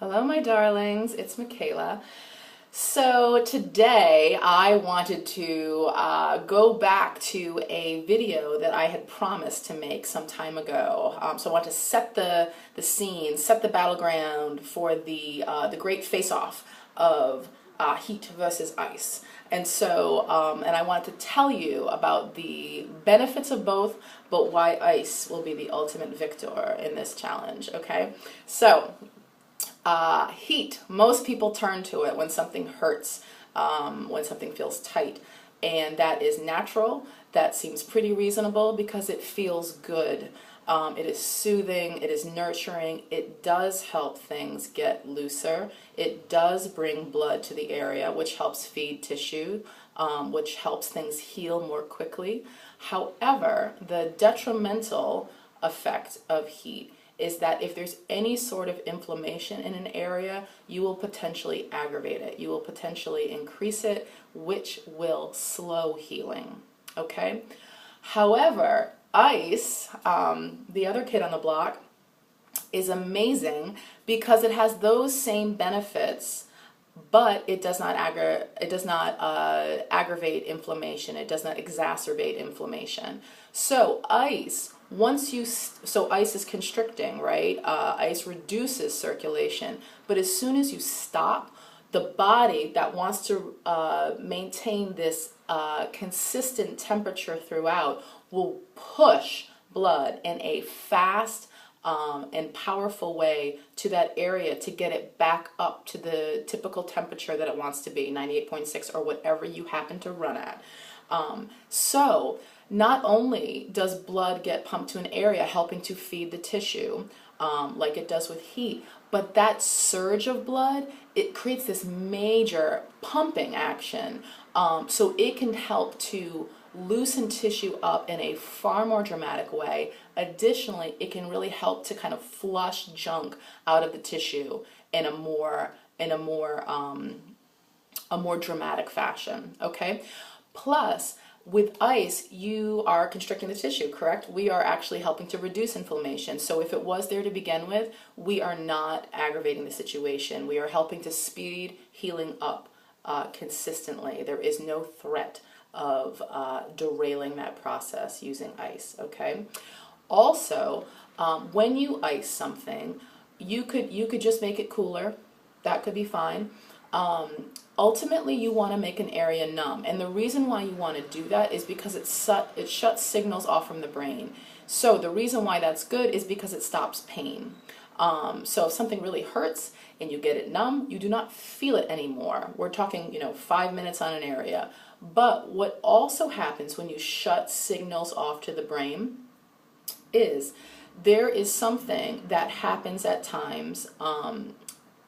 Hello, my darlings. It's Michaela. So today I wanted to go back to a video that I had promised to make some time ago. So I want to set the scene, set the battleground for the great face-off of heat versus ice. And so, and I wanted to tell you about the benefits of both, but why ice will be the ultimate victor in this challenge, okay? So, heat. Most people turn to it when something hurts, when something feels tight. And that is natural. That seems pretty reasonable because it feels good. It is soothing. It is nurturing. It does help things get looser. It does bring blood to the area, which helps feed tissue, which helps things heal more quickly. However, the detrimental effect of heat is that if there's any sort of inflammation in an area, you will potentially aggravate it. You will potentially increase it, which will slow healing, okay? However, ice, the other kid on the block, is amazing because it has those same benefits, but it does not aggravate inflammation. It does not exacerbate inflammation. So ice, so ice is constricting, right? Ice reduces circulation, but as soon as you stop, the body that wants to maintain this consistent temperature throughout will push blood in a fast and powerful way to that area to get it back up to the typical temperature that it wants to be, 98.6 or whatever you happen to run at. So not only does blood get pumped to an area helping to feed the tissue, like it does with heat, but that surge of blood, it creates this major pumping action. So it can help to loosen tissue up in a far more dramatic way. Additionally, it can really help to kind of flush junk out of the tissue in a more dramatic fashion, okay? Plus, with ice, you are constricting the tissue, correct? We are actually helping to reduce inflammation. So if it was there to begin with, we are not aggravating the situation. We are helping to speed healing up consistently. There is no threat of derailing that process using ice, okay? Also, when you ice something, you could just make it cooler. That could be fine. Ultimately, you want to make an area numb, and the reason why you want to do that is because it shuts signals off from the brain. So the reason why that's good is because it stops pain. So if something really hurts and you get it numb, you do not feel it anymore. We're talking, 5 minutes on an area. But what also happens when you shut signals off to the brain is there is something that happens at times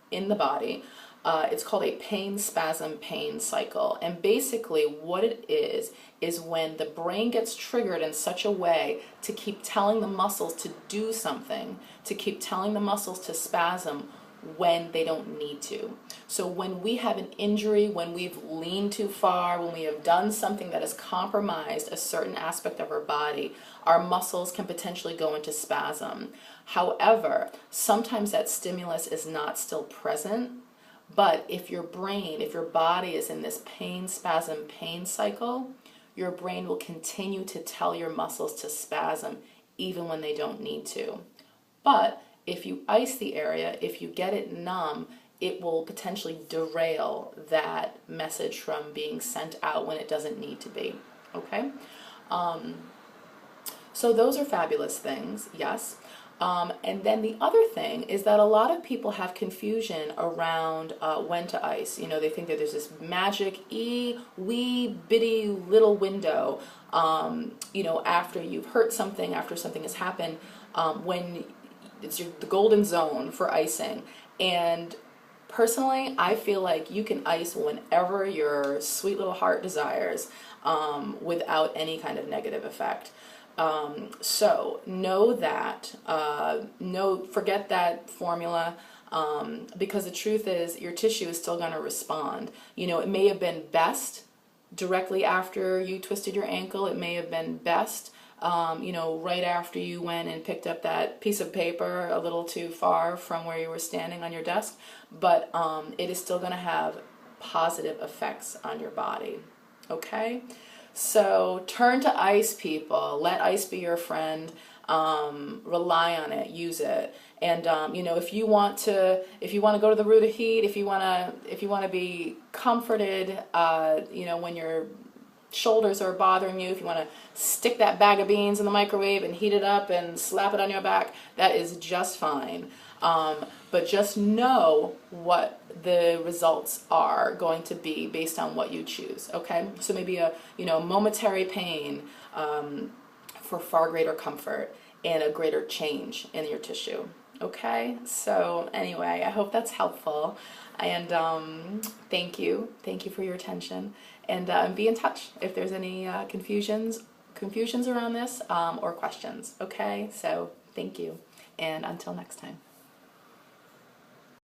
in the body. It's called a pain spasm pain cycle. And basically what it is when the brain gets triggered in such a way to keep telling the muscles to do something, to keep telling the muscles to spasm when they don't need to. So when we have an injury, when we've leaned too far, when we have done something that has compromised a certain aspect of our body, our muscles can potentially go into spasm. However, sometimes that stimulus is not still present. But if your body is in this pain, spasm, pain cycle, your brain will continue to tell your muscles to spasm even when they don't need to. But if you ice the area, if you get it numb, it will potentially derail that message from being sent out when it doesn't need to be, okay? So those are fabulous things, yes. And then the other thing is that a lot of people have confusion around when to ice. They think that there's this magic wee bitty little window, after you've hurt something, after something has happened, when it's the golden zone for icing. And personally, I feel like you can ice whenever your sweet little heart desires, without any kind of negative effect. So know that, forget that formula, because the truth is your tissue is still going to respond. It may have been best directly after you twisted your ankle. It may have been best right after you went and picked up that piece of paper a little too far from where you were standing on your desk, but it is still going to have positive effects on your body. Okay? So turn to ice, people. Let ice be your friend. Rely on it. Use it. And if you want to go to the root of heat, if you want to be comforted, when your shoulders are bothering you, if you want to stick that bag of beans in the microwave and heat it up and slap it on your back, that is just fine. But just know what the results are going to be based on what you choose. Okay, so maybe a momentary pain for far greater comfort and a greater change in your tissue. Okay, so anyway, I hope that's helpful, and thank you for your attention, and be in touch if there's any confusions around this or questions. Okay, so thank you, and until next time.